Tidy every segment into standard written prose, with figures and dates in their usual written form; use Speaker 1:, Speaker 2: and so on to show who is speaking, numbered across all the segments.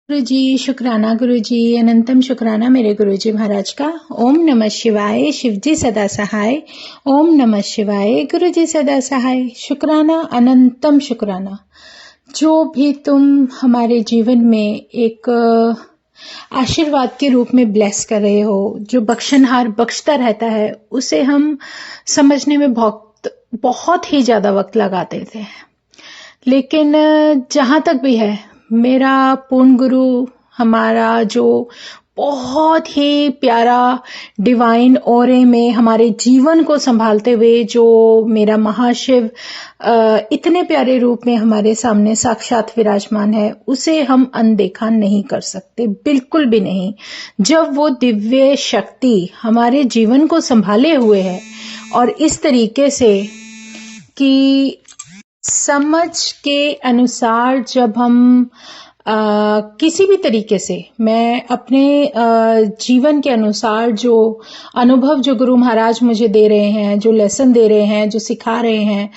Speaker 1: गुरु जी शुक्राना गुरु जी अनंतम शुक्राना मेरे गुरु जी महाराज का। ओम नमः शिवाय। शिव जी सदा सहाय। ओम नमः शिवाय। गुरु जी सदा सहाय। शुक्राना अनंतम शुक्राना। जो भी तुम हमारे जीवन में एक आशीर्वाद के रूप में ब्लेस कर रहे हो, जो बख्शनहार बख्शता रहता है, उसे हम समझने में बहुत ही ज्यादा वक्त लगाते थे। लेकिन जहां तक भी है, मेरा पूर्ण गुरु हमारा जो बहुत ही प्यारा डिवाइन ओरे में हमारे जीवन को संभालते हुए जो मेरा महाशिव इतने प्यारे रूप में हमारे सामने साक्षात विराजमान है, उसे हम अनदेखा नहीं कर सकते, बिल्कुल भी नहीं। जब वो दिव्य शक्ति हमारे जीवन को संभाले हुए है और इस तरीके से कि समझ के अनुसार जब हम किसी भी तरीके से, मैं अपने जीवन के अनुसार जो अनुभव जो गुरु महाराज मुझे दे रहे हैं, जो लेसन दे रहे हैं, जो सिखा रहे हैं,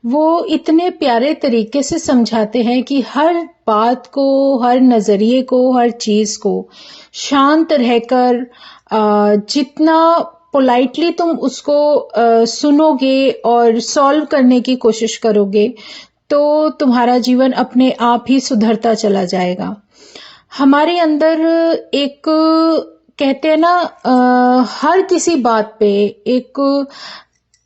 Speaker 1: वो इतने प्यारे तरीके से समझाते हैं कि हर बात को, हर नजरिए को, हर चीज को शांत रहकर जितना पोलाइटली तुम उसको सुनोगे और सॉल्व करने की कोशिश करोगे, तो तुम्हारा जीवन अपने आप ही सुधरता चला जाएगा। हमारे अंदर एक कहते हैं ना, हर किसी बात पे एक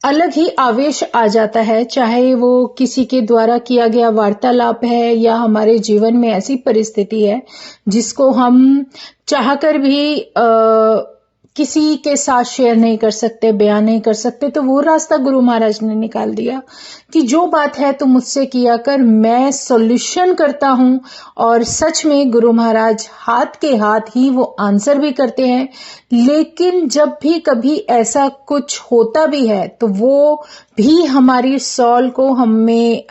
Speaker 1: अलग ही आवेश आ जाता है, चाहे वो किसी के द्वारा किया गया वार्तालाप है या हमारे जीवन में ऐसी परिस्थिति है जिसको हम चाहकर भी किसी के साथ शेयर नहीं कर सकते, बयान नहीं कर सकते। तो वो रास्ता गुरु महाराज ने निकाल दिया कि जो बात है तुम मुझसे किया कर, मैं सॉल्यूशन करता हूं। और सच में गुरु महाराज हाथ के हाथ ही वो आंसर भी करते हैं। लेकिन जब भी कभी ऐसा कुछ होता भी है तो वो भी हमारी सॉल को हमें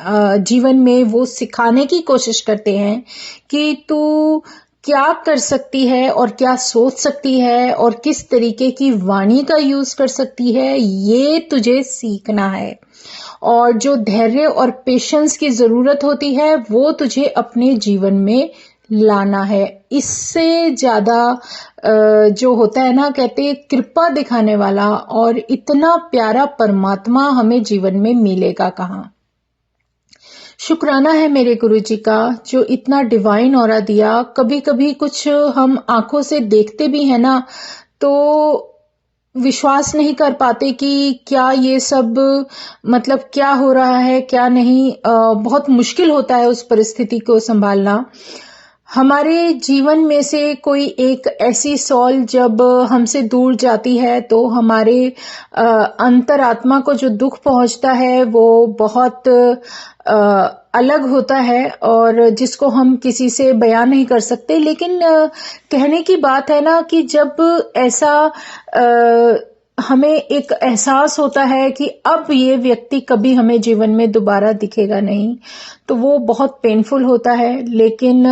Speaker 1: जीवन में वो सिखाने की कोशिश करते हैं कि तू क्या कर सकती है और क्या सोच सकती है और किस तरीके की वाणी का यूज कर सकती है, ये तुझे सीखना है। और जो धैर्य और पेशेंस की जरूरत होती है वो तुझे अपने जीवन में लाना है। इससे ज्यादा जो होता है ना, कहते हैं कृपा दिखाने वाला और इतना प्यारा परमात्मा हमें जीवन में मिलेगा कहाँ। शुक्राना है मेरे गुरु जी का जो इतना डिवाइन ऑरा दिया। कभी कभी कुछ हम आंखों से देखते भी हैं ना, तो विश्वास नहीं कर पाते कि क्या ये सब मतलब क्या हो रहा है क्या नहीं। बहुत मुश्किल होता है उस परिस्थिति को संभालना। हमारे जीवन में से कोई एक ऐसी सॉल जब हमसे दूर जाती है तो हमारे अंतरात्मा को जो दुख पहुंचता है वो बहुत अलग होता है और जिसको हम किसी से बयान नहीं कर सकते। लेकिन कहने की बात है ना कि जब ऐसा हमें एक एहसास होता है कि अब ये व्यक्ति कभी हमें जीवन में दोबारा दिखेगा नहीं, तो वो बहुत पेनफुल होता है। लेकिन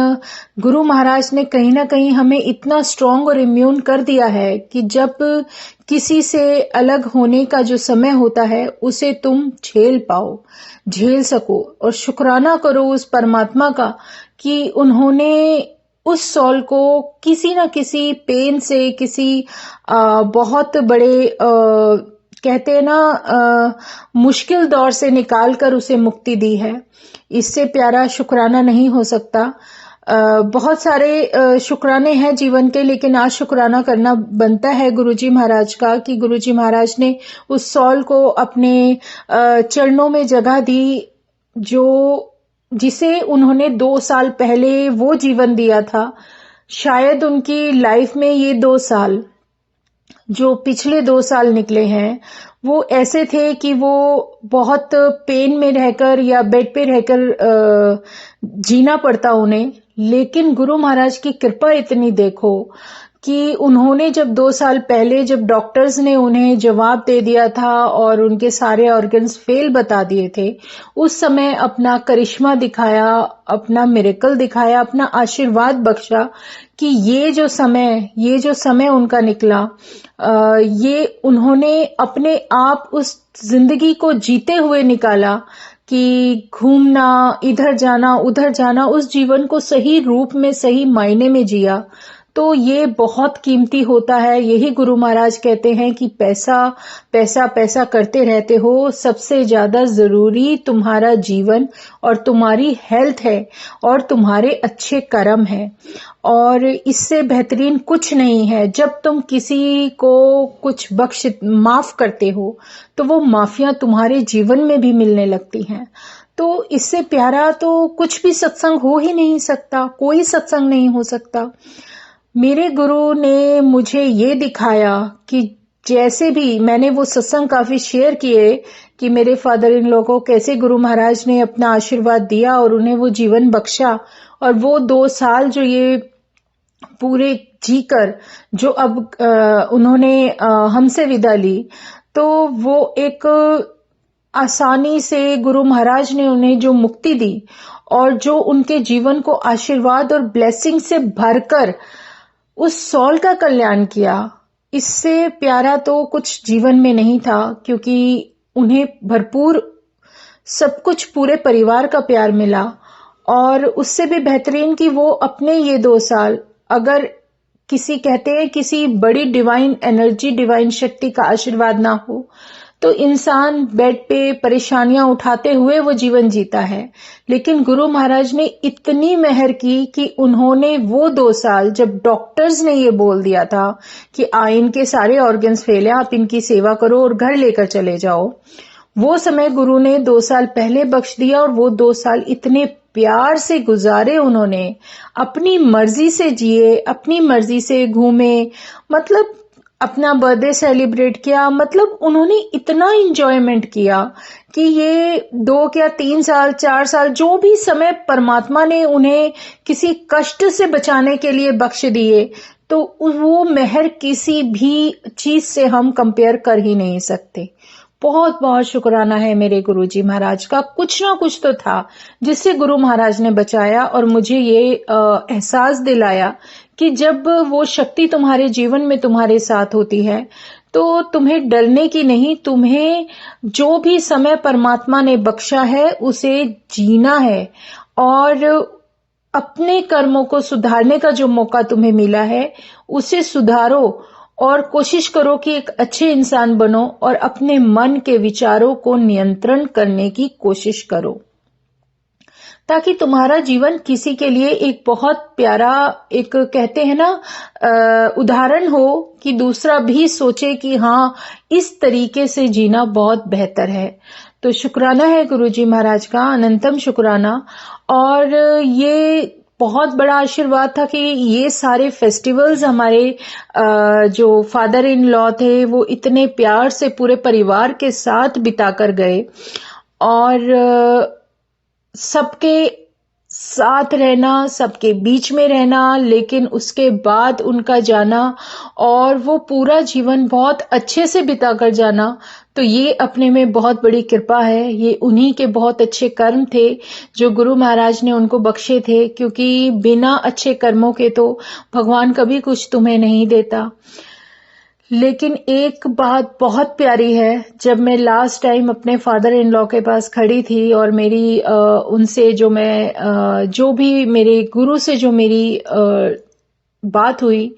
Speaker 1: गुरु महाराज ने कहीं ना कहीं हमें इतना स्ट्रांग और इम्यून कर दिया है कि जब किसी से अलग होने का जो समय होता है उसे तुम झेल पाओ, झेल सको। और शुक्राना करो उस परमात्मा का कि उन्होंने उस सॉल को किसी ना किसी पेन से, किसी बहुत बड़े कहते हैं ना मुश्किल दौर से निकाल कर उसे मुक्ति दी है। इससे प्यारा शुक्राना नहीं हो सकता। बहुत सारे शुक्राने हैं जीवन के, लेकिन आज शुक्राना करना बनता है गुरुजी महाराज का कि गुरुजी महाराज ने उस सॉल को अपने चरणों में जगह दी, जो जिसे उन्होंने 2 साल पहले वो जीवन दिया था। शायद उनकी लाइफ में ये 2 साल, जो पिछले 2 साल निकले हैं, वो ऐसे थे कि वो बहुत पेन में रहकर या बेड पे रहकर जीना पड़ता उन्हें। लेकिन गुरु महाराज की कृपा इतनी देखो कि उन्होंने जब 2 साल पहले, जब डॉक्टर्स ने उन्हें जवाब दे दिया था और उनके सारे ऑर्गन्स फेल बता दिए थे, उस समय अपना करिश्मा दिखाया, अपना मिरेकल दिखाया, अपना आशीर्वाद बख्शा कि ये जो समय उनका निकला, ये उन्होंने अपने आप उस जिंदगी को जीते हुए निकाला कि घूमना, इधर जाना उधर जाना, उस जीवन को सही रूप में सही मायने में जिया, तो ये बहुत कीमती होता है। यही गुरु महाराज कहते हैं कि पैसा पैसा पैसा करते रहते हो, सबसे ज्यादा जरूरी तुम्हारा जीवन और तुम्हारी हेल्थ है और तुम्हारे अच्छे कर्म है, और इससे बेहतरीन कुछ नहीं है। जब तुम किसी को कुछ माफ करते हो तो वो माफियां तुम्हारे जीवन में भी मिलने लगती हैं। तो इससे प्यारा तो कुछ भी सत्संग हो ही नहीं सकता, कोई सत्संग नहीं हो सकता। मेरे गुरु ने मुझे ये दिखाया कि जैसे भी मैंने वो सत्संग काफी शेयर किए कि मेरे फादर इन लॉ को कैसे गुरु महाराज ने अपना आशीर्वाद दिया और उन्हें वो जीवन बख्शा, और वो 2 साल जो ये पूरे जीकर जो अब उन्होंने हमसे विदा ली, तो वो एक आसानी से गुरु महाराज ने उन्हें जो मुक्ति दी और जो उनके जीवन को आशीर्वाद और ब्लेसिंग से भरकर उस सॉल का कल्याण किया, इससे प्यारा तो कुछ जीवन में नहीं था। क्योंकि उन्हें भरपूर सब कुछ पूरे परिवार का प्यार मिला, और उससे भी बेहतरीन कि वो अपने ये 2 साल, अगर किसी कहते हैं किसी बड़ी डिवाइन एनर्जी, डिवाइन शक्ति का आशीर्वाद ना हो तो इंसान बेड पे परेशानियां उठाते हुए वो जीवन जीता है। लेकिन गुरु महाराज ने इतनी मेहर की कि उन्होंने वो 2 साल, जब डॉक्टर्स ने ये बोल दिया था कि इनके सारे ऑर्गन्स फेल है, आप इनकी सेवा करो और घर लेकर चले जाओ, वो समय गुरु ने 2 साल पहले बख्श दिया। और वो 2 साल इतने प्यार से गुजारे उन्होंने, अपनी मर्जी से जिए, अपनी मर्जी से घूमे, मतलब अपना बर्थडे सेलिब्रेट किया, मतलब उन्होंने इतना एंजॉयमेंट किया कि ये 2 या 3 साल 4 साल जो भी समय परमात्मा ने उन्हें किसी कष्ट से बचाने के लिए बख्श दिए, तो वो मेहर किसी भी चीज से हम कंपेयर कर ही नहीं सकते। बहुत बहुत शुक्राना है मेरे गुरुजी महाराज का। कुछ ना कुछ तो था जिससे गुरु महाराज ने बचाया और मुझे ये एहसास दिलाया कि जब वो शक्ति तुम्हारे जीवन में तुम्हारे साथ होती है तो तुम्हें डरने की नहीं, तुम्हें जो भी समय परमात्मा ने बख्शा है उसे जीना है, और अपने कर्मों को सुधारने का जो मौका तुम्हें मिला है उसे सुधारो और कोशिश करो कि एक अच्छे इंसान बनो और अपने मन के विचारों को नियंत्रण करने की कोशिश करो, ताकि तुम्हारा जीवन किसी के लिए एक बहुत प्यारा, एक कहते हैं ना उदाहरण हो कि दूसरा भी सोचे कि हाँ इस तरीके से जीना बहुत बेहतर है। तो शुक्राना है गुरुजी महाराज का, अनंतम शुक्राना। और ये बहुत बड़ा आशीर्वाद था कि ये सारे फेस्टिवल्स हमारे जो फादर इन लॉ थे वो इतने प्यार से पूरे परिवार के साथ बिता कर गए, और सबके साथ रहना, सबके बीच में रहना, लेकिन उसके बाद उनका जाना और वो पूरा जीवन बहुत अच्छे से बिता कर जाना, तो ये अपने में बहुत बड़ी कृपा है। ये उन्हीं के बहुत अच्छे कर्म थे जो गुरु महाराज ने उनको बख्शे थे, क्योंकि बिना अच्छे कर्मों के तो भगवान कभी कुछ तुम्हें नहीं देता। लेकिन एक बात बहुत प्यारी है, जब मैं लास्ट टाइम अपने फादर इन लॉ के पास खड़ी थी और मेरी उनसे जो मैं जो भी मेरे गुरु से जो मेरी बात हुई,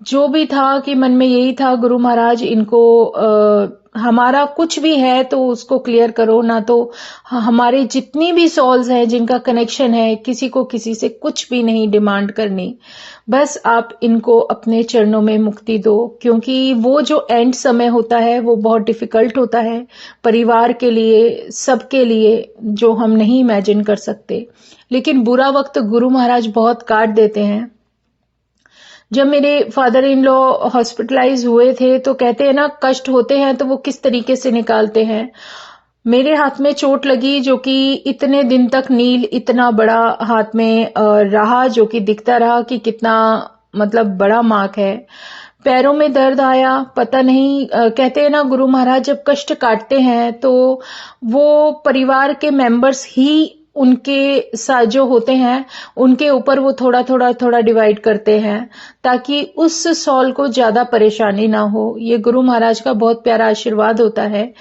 Speaker 1: जो भी था कि मन में यही था गुरु महाराज इनको हमारा कुछ भी है तो उसको क्लियर करो, ना तो हमारे जितनी भी सॉल्स हैं जिनका कनेक्शन है, किसी को किसी से कुछ भी नहीं डिमांड करनी, बस आप इनको अपने चरणों में मुक्ति दो। क्योंकि वो जो एंड समय होता है वो बहुत डिफिकल्ट होता है परिवार के लिए, सबके लिए, जो हम नहीं इमेजिन कर सकते। लेकिन बुरा वक्त गुरु महाराज बहुत काट देते हैं। जब मेरे फादर इन लॉ हॉस्पिटलाइज हुए थे तो कहते हैं ना, कष्ट होते हैं तो वो किस तरीके से निकालते हैं। मेरे हाथ में चोट लगी जो कि इतने दिन तक नील इतना बड़ा हाथ में रहा, जो कि दिखता रहा कि कितना मतलब बड़ा मार्क है। पैरों में दर्द आया, पता नहीं कहते हैं ना गुरु महाराज जब कष्ट काटते हैं तो वो परिवार के मेंबर्स ही उनके साथ जो होते हैं उनके ऊपर वो थोड़ा थोड़ा डिवाइड करते हैं ताकि उस सॉल को ज्यादा परेशानी ना हो। ये गुरु महाराज का बहुत प्यारा आशीर्वाद होता है।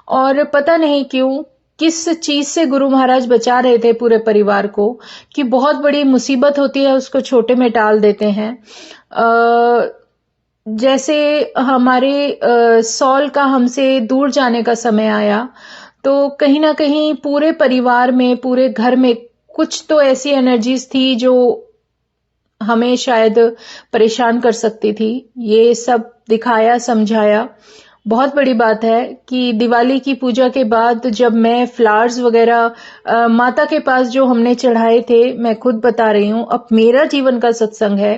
Speaker 1: और पता नहीं क्यों किस चीज से गुरु महाराज बचा रहे थे पूरे परिवार को, कि बहुत बड़ी मुसीबत होती है उसको छोटे में टाल देते हैं। जैसे हमारे सॉल का हमसे दूर जाने का समय आया, तो कहीं ना कहीं पूरे परिवार में, पूरे घर में कुछ तो ऐसी एनर्जीज थी जो हमें शायद परेशान कर सकती थी। ये सब दिखाया, समझाया। बहुत बड़ी बात है कि दिवाली की पूजा के बाद जब मैं फ्लावर्स वगैरह माता के पास जो हमने चढ़ाए थे, मैं खुद बता रही हूँ, अब मेरा जीवन का सत्संग है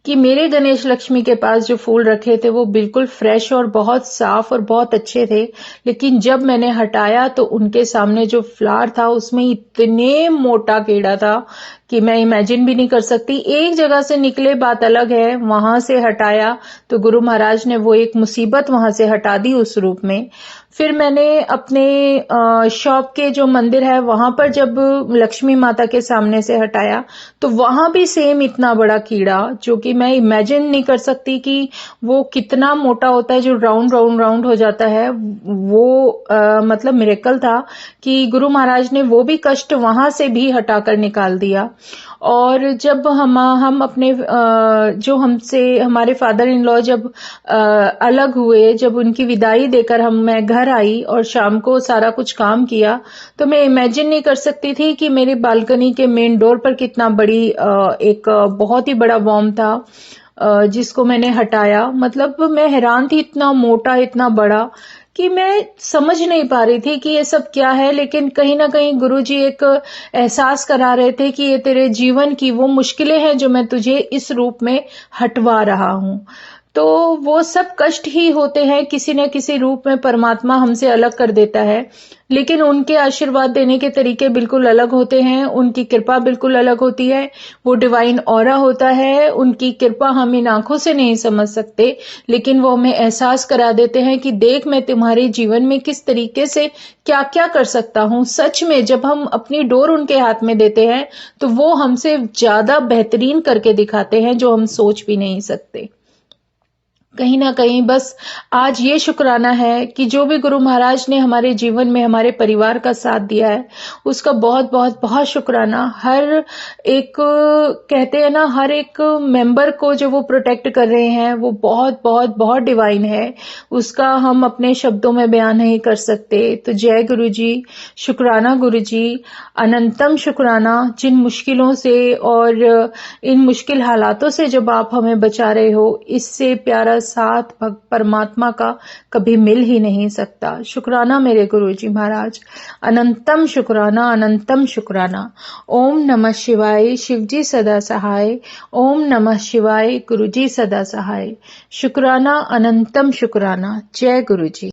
Speaker 1: कि मेरे गणेश लक्ष्मी के पास जो फूल रखे थे वो बिल्कुल फ्रेश और बहुत साफ और बहुत अच्छे थे, लेकिन जब मैंने हटाया तो उनके सामने जो फ्लावर था उसमें इतने मोटा कीड़ा था कि मैं इमेजिन भी नहीं कर सकती। एक जगह से निकले बात अलग है, वहां से हटाया तो गुरु महाराज ने वो एक मुसीबत वहां से हटा दी उस रूप में। फिर मैंने अपने शॉप के जो मंदिर है वहां पर जब लक्ष्मी माता के सामने से हटाया तो वहां भी सेम इतना बड़ा कीड़ा, जो कि मैं इमेजिन नहीं कर सकती कि वो कितना मोटा होता है, जो राउंड राउंड राउंड हो जाता है। वो मतलब मिरेकल था कि गुरु महाराज ने वो भी कष्ट वहां से भी हटाकर निकाल दिया। और जब हम अपने जो हमसे हमारे फादर इन लॉ जब अलग हुए, जब उनकी विदाई देकर मैं घर आई और शाम को सारा कुछ काम किया, तो मैं इमेजिन नहीं कर सकती थी कि मेरी बालकनी के मेन डोर पर कितना बड़ी एक बहुत ही बड़ा वॉर्म था जिसको मैंने हटाया। मतलब मैं हैरान थी, इतना मोटा, इतना बड़ा, कि मैं समझ नहीं पा रही थी कि ये सब क्या है। लेकिन कहीं ना कहीं गुरुजी एक एहसास करा रहे थे कि ये तेरे जीवन की वो मुश्किलें हैं जो मैं तुझे इस रूप में हटवा रहा हूं। तो वो सब कष्ट ही होते हैं, किसी न किसी रूप में परमात्मा हमसे अलग कर देता है, लेकिन उनके आशीर्वाद देने के तरीके बिल्कुल अलग होते हैं, उनकी कृपा बिल्कुल अलग होती है। वो डिवाइन ऑरा होता है, उनकी कृपा हम इन आंखों से नहीं समझ सकते, लेकिन वो हमें एहसास करा देते हैं कि देख मैं तुम्हारे जीवन में किस तरीके से क्या क्या कर सकता हूं। सच में जब हम अपनी डोर उनके हाथ में देते हैं तो वो हमसे ज्यादा बेहतरीन करके दिखाते हैं जो हम सोच भी नहीं सकते। कहीं ना कहीं बस आज ये शुक्राना है कि जो भी गुरु महाराज ने हमारे जीवन में हमारे परिवार का साथ दिया है उसका बहुत बहुत बहुत शुक्राना। हर एक कहते हैं ना, हर एक मेंबर को जो वो प्रोटेक्ट कर रहे हैं वो बहुत बहुत बहुत डिवाइन है, उसका हम अपने शब्दों में बयान नहीं कर सकते। तो जय गुरु जी, शुक्राना गुरु जी, अनंतम शुक्राना जिन मुश्किलों से और इन मुश्किल हालातों से जब आप हमें बचा रहे हो, इससे प्यारा साथ परमात्मा का कभी मिल ही नहीं सकता। शुक्राना मेरे गुरुजी महाराज, अनंतम शुक्राना, अनंतम शुक्राना। ओम नमः शिवाय, शिवजी सदा सहाय। ओम नमः शिवाय, गुरुजी सदा सहाय। शुक्राना, अनंतम शुक्राना। जय गुरुजी।